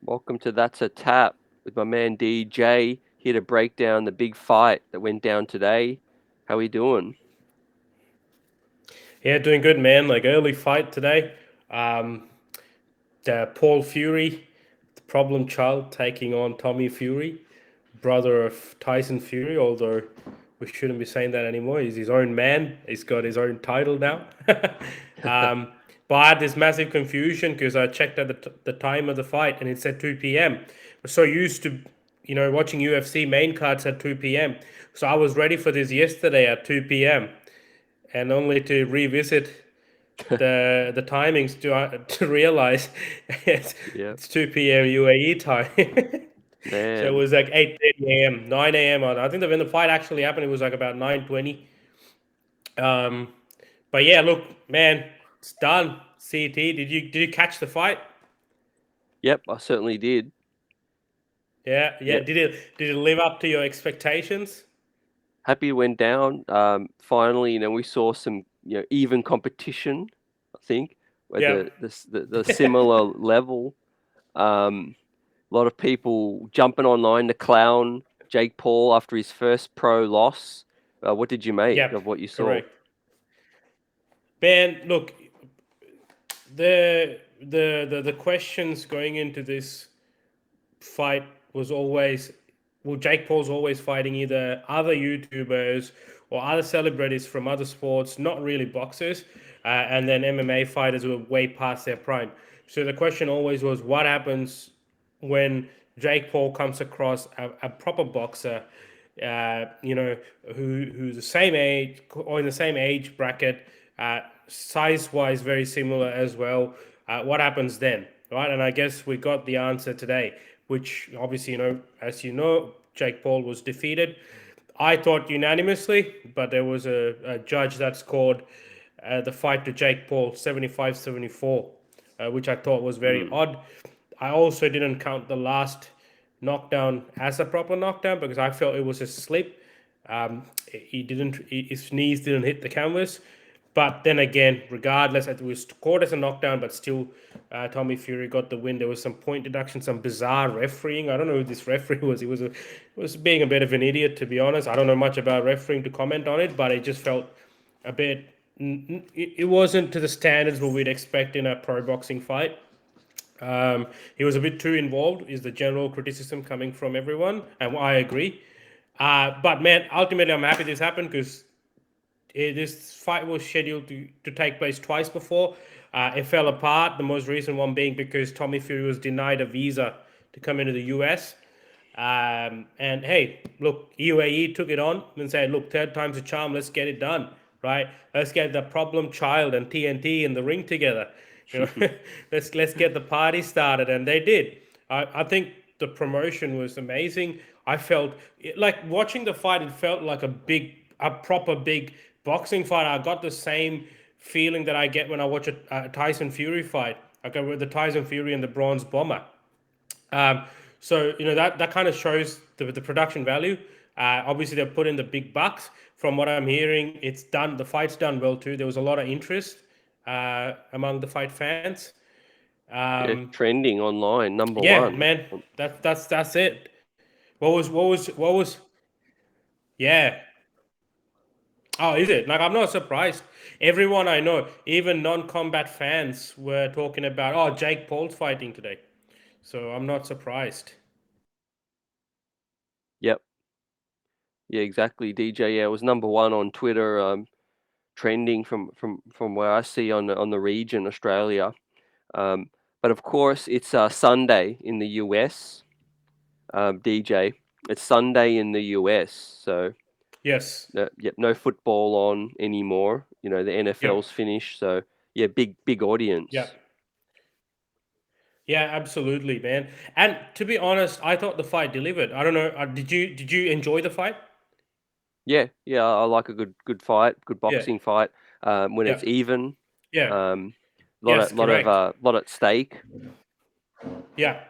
Welcome to That's a Tap with my man DJ here to break down the big fight that went down today. How we doing? Yeah, doing good, man. Like early fight today. Um, Paul Fury, the problem child, taking on Tommy Fury, brother of Tyson Fury. Although we shouldn't be saying that anymore. He's his own man. He's got his own title now. um, but I had this massive confusion because I checked at the time of the fight and it said 2 p.m. We're so used to, watching UFC main cards at 2 p.m. So I was ready for this yesterday at 2 p.m. and only to revisit the timings to realize Yeah, it's 2 p.m. UAE time. So it man. was like 8:30 a.m., 9 a.m. I think that when the fight actually happened, it was like about 9:20. Um, but yeah, look, man, it's done. CT, did you catch the fight? Yep, I certainly did. Yeah, yeah. Yep, Did it live up to your expectations? happy it went down. Finally, we saw some even competition. I think at Yeah. the similar level. A lot of people jumping online to clown Jake Paul after his first pro loss. What did you make Yep. of what you saw? Correct. Man, look, the questions going into this fight was always, well, Jake Paul's always fighting either other YouTubers or other celebrities from other sports, not really boxers, and then MMA fighters who are way past their prime. So the question always was, what happens when Jake Paul comes across a proper boxer, who's the same age or in the same age bracket, size wise very similar as well. What happens then, right? And I guess we got the answer today, which obviously, as you know, Jake Paul was defeated. I thought unanimously, but there was a judge that scored the fight to Jake Paul 75-74, which I thought was very Mm. odd. I also didn't count the last knockdown as a proper knockdown because I felt it was a slip. His knees didn't hit the canvas. But then again, regardless, it was scored as a knockdown, but still, Tommy Fury got the win. There was some point deduction, some bizarre refereeing. I don't know who this referee was. He was being a bit of an idiot, to be honest. I don't know much about refereeing to comment on it, but it just felt a bit. It wasn't to the standards what we'd expect in a pro boxing fight. He was a bit too involved, is the general criticism coming from everyone, and I agree. But man, ultimately, I'm happy this happened because this fight was scheduled to take place twice before. It fell apart. The most recent one being because Tommy Fury was denied a visa to come into the US. And hey, look, UAE took it on and said, look, third time's a charm. Let's get it done, right? Let's get the problem child and TNT in the ring together. You know, let's get the party started, and they did. I think the promotion was amazing. I felt like watching the fight. It felt like a proper big boxing fight. I got the same feeling that I get when I watch a Tyson Fury fight. I go with the Tyson Fury and the Bronze Bomber. Um, so that kind of shows the production value. Obviously, they've put in the big bucks. From what I'm hearing, it's done. The fight's done well too. There was a lot of interest among the fight fans. Yeah, Um, trending online, number yeah, one. man, that's it. What was? Yeah. Oh, is it? Like, I'm not surprised. Everyone I know, even non-combat fans, were talking about, oh, Jake Paul's fighting today. So I'm not surprised. Yep, yeah, exactly. DJ, yeah, it was number one on Twitter, trending from where I see on the region, Australia. Um, but of course, it's Sunday in the US. DJ, it's Sunday in the US, so Yes. yep, no football on anymore. The Yep. NFL's finished, so yeah, big audience. Yep. Yeah, absolutely, man. And to be honest, I thought the fight delivered. I don't know. Did you enjoy the fight? Yeah, yeah, I like a good fight, good Yeah. boxing fight. When it's Yep. even, Yeah. lot Yes. of lot of Correct. lot at stake. Yeah.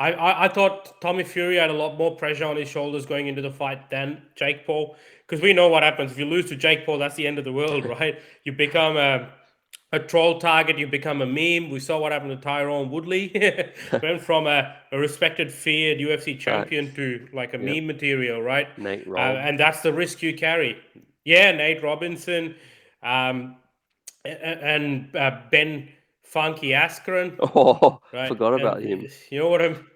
I thought Tommy Fury had a lot more pressure on his shoulders going into the fight than Jake Paul, because we know what happens if you lose to Jake Paul. That's the end of the world, right? You become a troll target, you become a meme. We saw what happened to Tyrone Woodley. Went from a respected, feared UFC champion Facts. to like a Yep. meme material, right? Nate Robb. And that's the risk you carry. Yeah, Nate Robinson, um, and Ben Funky Askren, Oh, right? forgot And about him. you know what I'm.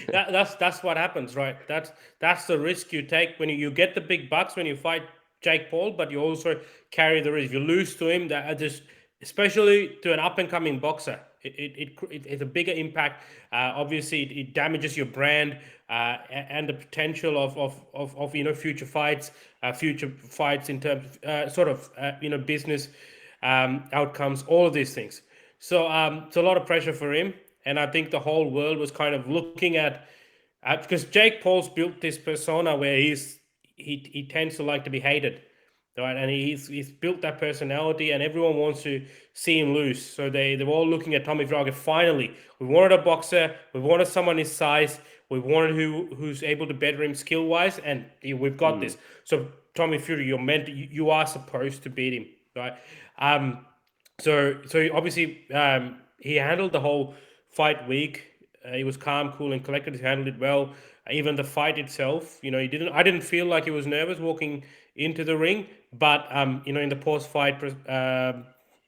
That's what happens, right? That's the risk you take when you get the big bucks when you fight Jake Paul, but you also carry the risk. You lose to him, that just especially to an up and coming boxer. It's a bigger impact. Obviously, it damages your brand and the potential of future fights in terms of business outcomes, all of these things. So it's a lot of pressure for him, and I think the whole world was kind of looking at because Jake Paul's built this persona where he tends to like to be hated, right? And he's built that personality, and everyone wants to see him lose. So they're all looking at Tommy Vieira. Finally, we wanted a boxer, we wanted someone his size, we wanted who's able to better him skill wise, and we've got Mm, this. So Tommy Fury, you are supposed to beat him, right? Um, so obviously he handled the whole fight week. He was calm, cool, and collected. He handled it well. Even the fight itself, he didn't. I didn't feel like he was nervous walking into the ring, but in the post-fight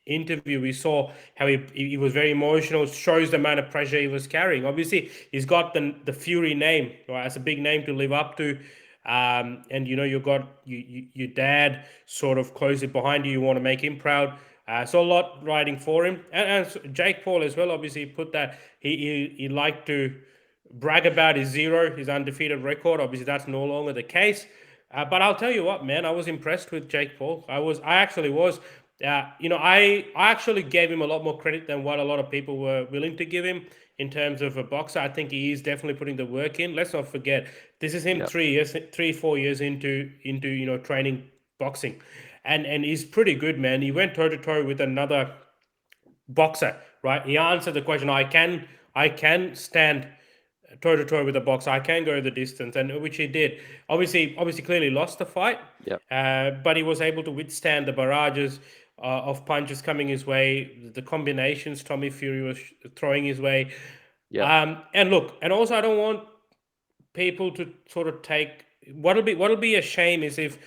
interview, we saw how he was very emotional. Shows the amount of pressure he was carrying. Obviously, he's got the Fury name, right? It's a big name to live up to. And you got your dad sort of closely behind you. You want to make him proud. So a lot riding for him, and Jake Paul as well. Obviously, put that he liked to brag about his undefeated record. Obviously, that's no longer the case. But I'll tell you what, man, I was impressed with Jake Paul. I actually was. I actually gave him a lot more credit than what a lot of people were willing to give him in terms of a boxer. I think he is definitely putting the work in. Let's not forget, this is him yep. 3 years, 3 4 years into training boxing, and he's pretty good, man. He went toe to toe with another boxer, right? He answered the question. I can stand toe to toe with a boxer. I can go the distance, and which he did. Obviously, clearly lost the fight, Yep. but he was able to withstand the barrages of punches coming his way, the combinations Tommy Fury was throwing his way. Yep. And look, and also I don't want people to sort of take what'll be a shame is if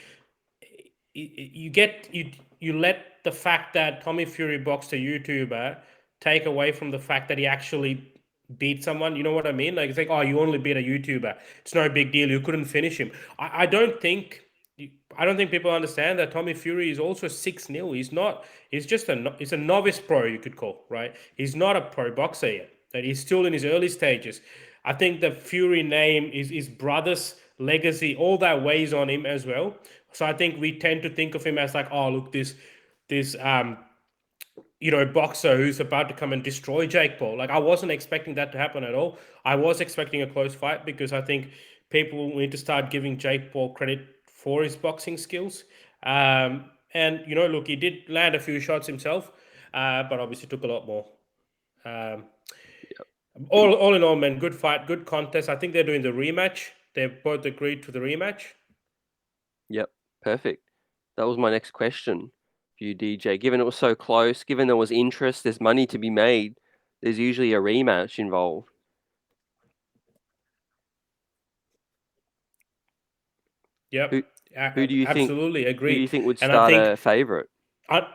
you let the fact that Tommy Fury boxed a YouTuber take away from the fact that he actually beat someone. You know what I mean? Like it's like, oh, you only beat a YouTuber. It's no big deal. You couldn't finish him. I don't think people understand that Tommy Fury is also 6-0. He's not. He's just he's a novice pro, you could call, right? He's not a pro boxer yet. That he's still in his early stages. I think the Fury name is his brother's legacy. All that weighs on him as well. So I think we tend to think of him as like, oh, look, this boxer who's about to come and destroy Jake Paul. Like I wasn't expecting that to happen at all. I was expecting a close fight because I think people need to start giving Jake Paul credit for his boxing skills. And look, he did land a few shots himself, but obviously took a lot more. Um, all in all, man, good fight, good contest. I think they're doing the rematch. They've both agreed to the rematch. Yep. Perfect. That was my next question for you, DJ. Given it was so close, given there was interest, there's money to be made. There's usually a rematch involved. Yep, Who who do you think absolutely who do agree. you think would And I start think a favorite? I,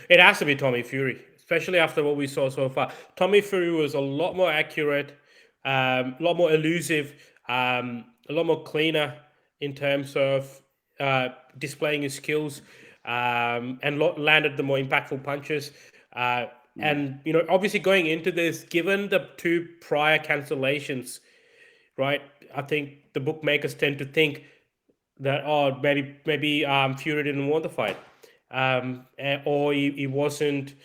it has to be Tommy Fury, especially after what we saw so far. Tommy Fury was a lot more accurate, a lot more elusive, a lot more cleaner in terms of displaying his skills, and landed the more impactful punches. Uh, Mm, and obviously going into this, given the two prior cancellations, right? I think the bookmakers tend to think that Fury didn't want the fight, or he wasn't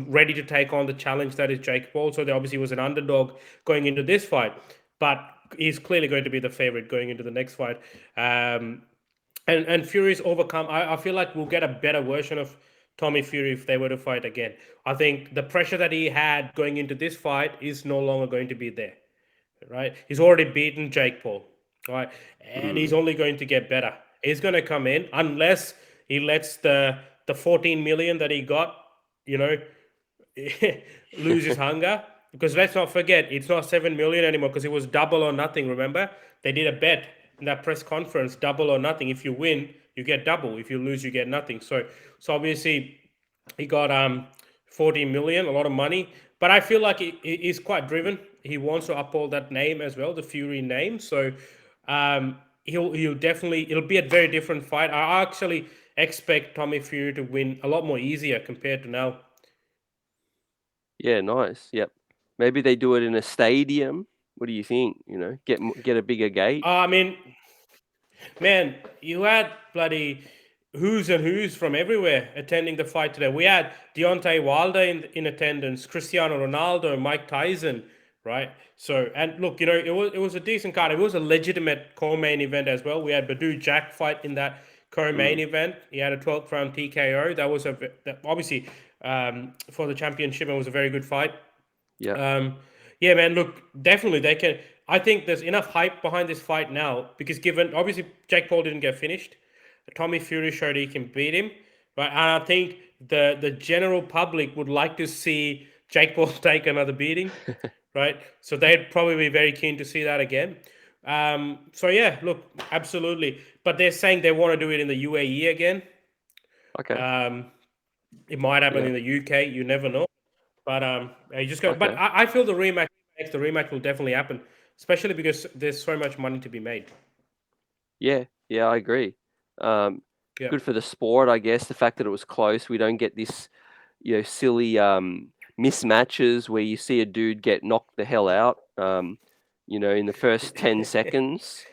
ready to take on the challenge that is Jake Paul. So there obviously was an underdog going into this fight, but he's clearly going to be the favorite going into the next fight. And Fury's overcome. I feel like we'll get a better version of Tommy Fury if they were to fight again. I think the pressure that he had going into this fight is no longer going to be there, right? He's already beaten Jake Paul, right? And mm, he's only going to get better. he's gonna come in unless he lets the 14 million that he got, you know, lose his hunger. Because let's not forget, it's not 7 million anymore because it was double or nothing. Remember, they did a bet in that press conference, double or nothing. If you win, you get double. If you lose, you get nothing. So obviously, he got 14 million, a lot of money. But I feel like he's quite driven. He wants to uphold that name as well, the Fury name. So he'll definitely, it'll be a very different fight. I actually expect Tommy Fury to win a lot more easier compared to now. Yeah, nice. Yep. Maybe they do it in a stadium. What do you think? Get a bigger gate. I mean, man, you had bloody who's and who's from everywhere attending the fight today. We had Deontay Wilder in attendance, Cristiano Ronaldo, Mike Tyson, right? So, and look, it was a decent card. It was a legitimate co-main event as well. We had Badu Jack fight in that co-main Mm, event. He had a 12th round TKO. That was obviously for the championship. It was a very good fight. yep. Um, yeah, man. Look, definitely they can. I think there's enough hype behind this fight now because given obviously Jake Paul didn't get finished, Tommy Fury showed he can beat him, right? And I think the general public would like to see Jake Paul take another beating, right? So they'd probably be very keen to see that again. So yeah, look, absolutely. But they're saying they want to do it in the UAE again. Okay. Um, it might happen Yeah. in the UK. You never know. But you just got. But Okay. I feel the rematch will definitely happen, especially because there's so much money to be made. Yeah. Yeah, I agree. Um, Yeah, Good for the sport, I guess. The fact that it was close. We don't get this, silly mismatches where you see a dude get knocked the hell out. In the first 10 seconds.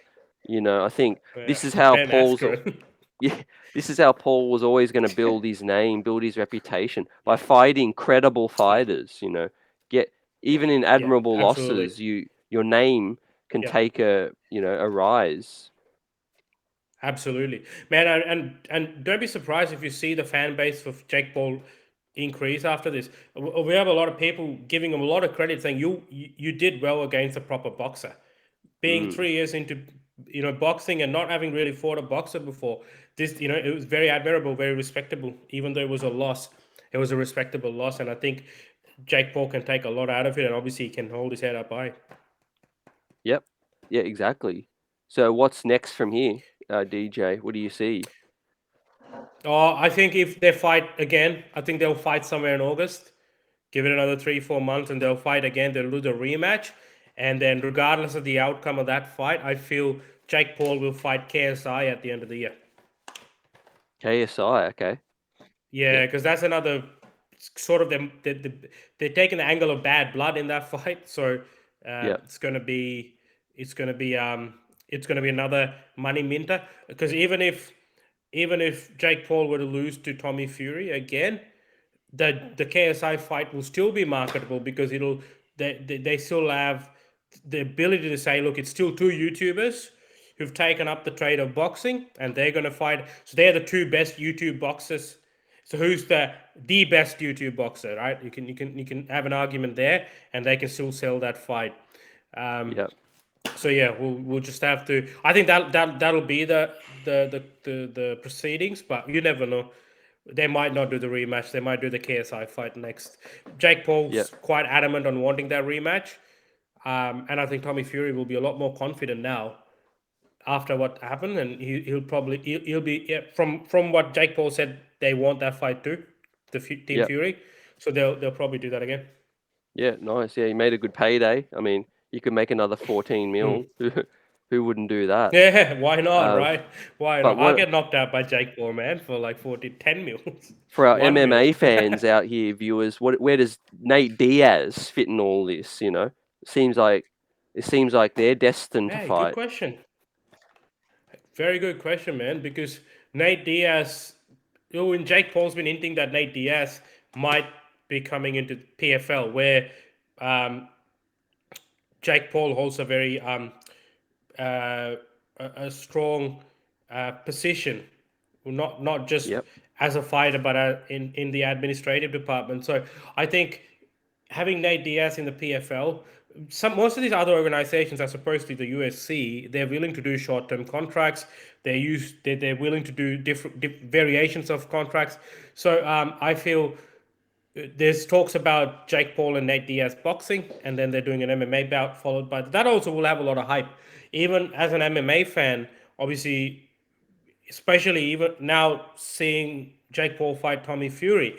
I think yeah. this is how Ben Paul's. Askren. Yeah, this is how Paul was always going to build his name, build his reputation by fighting credible Yeah, fighters. Get even in yeah, admirable absolutely. losses, your name can Yeah, take a rise. absolutely, man. And don't be surprised if you see the fan base for Jake Paul increase after this. We have a lot of people giving him a lot of credit, saying you did well against a proper boxer. Being Mm, 3 years into boxing and not having really fought a boxer before, this it was very admirable, very respectable. Even though it was a loss, it was a respectable loss, and I think Jake Paul can take a lot out of it, and obviously he can hold his head up high. yep. Yeah, exactly. So what's next from here, DJ? What do you see? Oh, I think if they fight again, I think they'll fight somewhere in August. Give it another 3 4 months, and they'll fight again. They'll do the rematch, and then regardless of the outcome of that fight, I feel Jake Paul will fight KSI at the end of the year. KSI. Okay. Yeah. Yeah, because that's another sort of them. They're taking the angle of bad blood in that fight, so Yeah. it's gonna be it's gonna be another money minter. Because even if Jake Paul were to lose to Tommy Fury again, the KSI fight will still be marketable because they still have the ability to say, look, it's still two YouTubers who've taken up the trade of boxing, and they're going to fight. So they're the two best YouTube boxers. So who's the best YouTube boxer, right? You can have an argument there, and they can still sell that fight. Um, Yeah. so yeah, we'll just have to. I think that'll be the proceedings, but you never know. They might not do the rematch. They might do the KSI fight next. Jake Yeah. Paul's quite adamant on wanting that rematch, and I think Tommy Fury will be a lot more confident now after what happened, and he'll probably he'll be yeah, from what Jake Paul said. They want that fight too, Team Yeah. Fury, so they'll probably do that again. Yeah. Nice. Yeah. He made a good payday. I mean, you could make another 14 Hmm. mil. Who wouldn't do that? Yeah, why not, Uh, right? Why but not? I'll what get knocked out by Jake Paul, man, for like 10 mils. for our 1 mil. MMA fans out here, viewers, where does Nate Diaz fit in all this? Seems like it seems like they're destined to Hey, good fight. question. Very good question, man, because Nate Diaz, and Jake Paul's been hinting that Nate Diaz might be coming into PFL, where um, Jake Paul holds a very uh, a strong position, not just Yep. as a fighter, but in the administrative department. So I think having Nate Diaz in the PFL some most of these other organizations, as opposed to the USC, they're willing to do short-term contracts. They're willing to do different variations of contracts. So I feel there's talks about Jake Paul and Nate Diaz boxing, and then they're doing an MMA bout followed by that. Also will have a lot of hype. Even as an MMA fan, obviously, especially even now seeing Jake Paul fight Tommy Fury,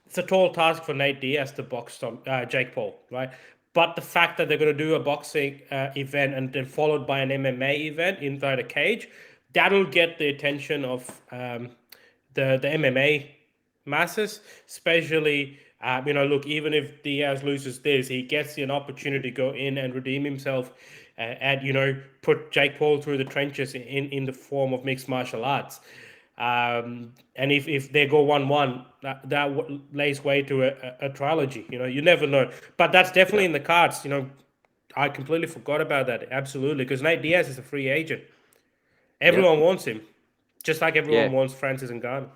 it's a tall task for Nate Diaz to box Jake Paul, right? But the fact that they're going to do a boxing event and then followed by an MMA event inside a cage, that'll get the attention of the MMA masses, especially. Look, even if Diaz loses this, he gets an opportunity to go in and redeem himself, and put Jake Paul through the trenches in the form of mixed martial arts. And if they go 1-1, that lays way to a trilogy. You never know, but that's definitely Yep. in the cards. I completely forgot about that. Absolutely, because Nate Diaz is a free agent. Yep. Everyone wants him, just like Yeah. everyone wants Francis Ngannou.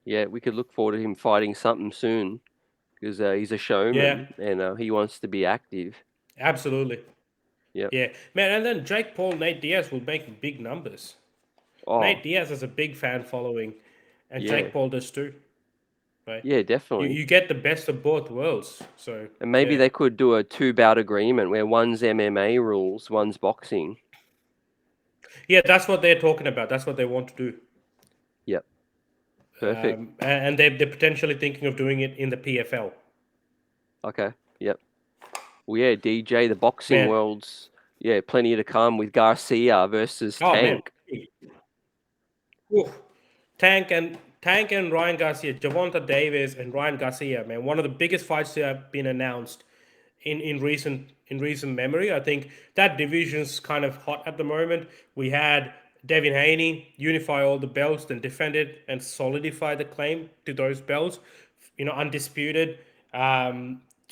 Yeah. We could look forward to him fighting something soon because he's a Yeah, showman and he wants to be active. absolutely. Yep. Yeah, man. And then Jake Paul, Nate Diaz will make big numbers. Oh, Nate Diaz has a big fan following, and yeah. Jake Paul does too. Right? Yeah, You definitely. you get the best of both worlds. So And maybe yeah, they could do a two-bout agreement where one's MMA rules, one's boxing. yeah. That's what they're talking about. That's what they want to do. Yep. Perfect. And they're potentially thinking of doing it in the PFL. Okay. Yep. Well, yeah, DJ, the boxing Man, world's, yeah, plenty to come with Garcia versus oh man, Tank. oof. Tank and Ryan Garcia, Javonta Davis and Ryan Garcia, man, one of the biggest fights that have been announced in recent memory. I think that division's kind of hot at the moment. We had Devin Haney unify all the belts, then defend it and solidify the claim to those belts. Undisputed.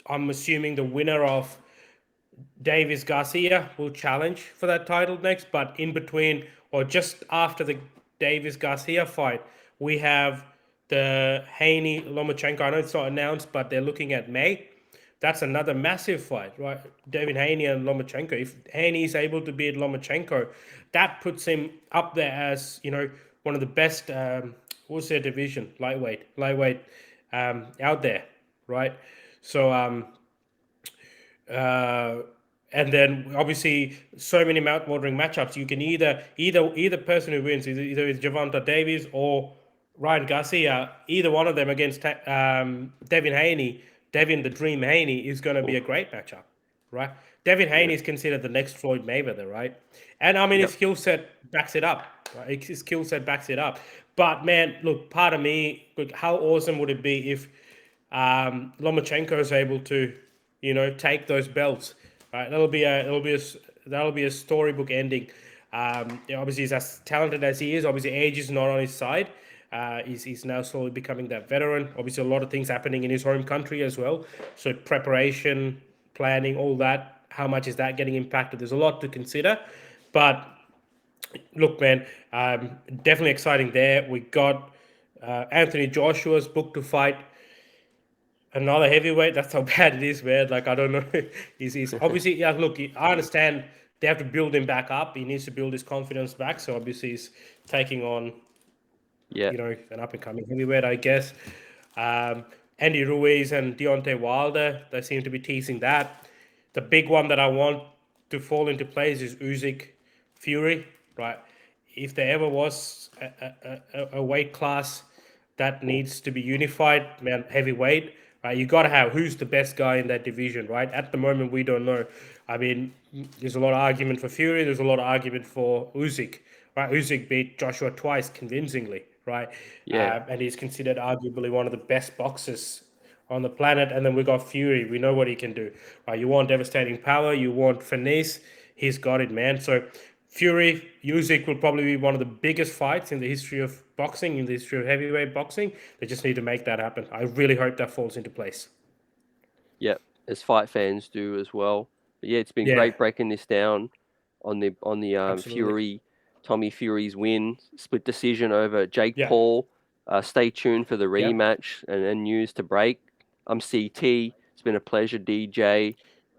I'm assuming the winner of Davis Garcia will challenge for that title next, but in between or just after the Davis Garcia fight, we have the Haney Lomachenko. I know it's not announced, but they're looking at May. That's another massive fight, right? David Haney and Lomachenko. If Haney is able to beat Lomachenko, that puts him up there as one of the best. What's their division? Lightweight, out there, right? So uh, and then obviously so many mouth-watering matchups. You can either person who wins either it's Javante Davies or Ryan Garcia. Either one of them against Devin Haney, Devin the Dream Haney is going to be Oof. a great matchup, right? Devin Yeah. Haney is considered the next Floyd Mayweather, right? And I mean his Yep. skill set backs it up. Right? His skill set backs it up. But man, look, part of me, look, how awesome would it be if Lomachenko is able to, take those belts. Right, that'll be a storybook ending. Obviously, he's as talented as he is. Obviously, age is not on his side. He's now slowly becoming that veteran. Obviously, a lot of things happening in his home country as well. So preparation, planning, all that. How much is that getting impacted? There's a lot to consider, but look, man, definitely exciting there. We got Anthony Joshua's booked to fight another heavyweight. That's how bad it is, man. Like I don't know. He's obviously, yeah. Look, I understand they have to build him back up. He needs to build his confidence back. So obviously he's taking on Yeah. an up and coming heavyweight, I guess. Um, Andy Ruiz and Deontay Wilder, they seem to be teasing that. The big one that I want to fall into place is Usyk Fury, right? If there ever was a weight class that Oof. needs to be unified, man, heavyweight, right? You got to have who's the best guy in that division, right? At the moment, we don't know. I mean, there's a lot of argument for Fury. There's a lot of argument for Usyk, right? Usyk beat Joshua twice convincingly, right? Yeah. And he's considered arguably one of the best boxers on the planet. And then we got Fury. We know what he can do. Right? You want devastating power. You want finesse. He's got it, man. So Fury, Usyk will probably be one of the biggest fights in the history of boxing, in the history of heavyweight boxing. They just need to make that happen. I really hope that falls into place. Yep. As fight fans do as well. But yeah, it's been Yeah, great breaking this down on the absolutely. Tommy Fury's win, split decision over Jake Yeah, Paul. Stay tuned for the yeah. rematch and news to break. I'm CT. It's been a pleasure, DJ.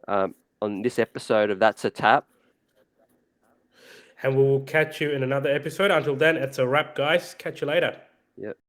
Um, on this episode of That's a Tap. And we will catch you in another episode. Until then, it's a wrap, guys. Catch you later. Yeah.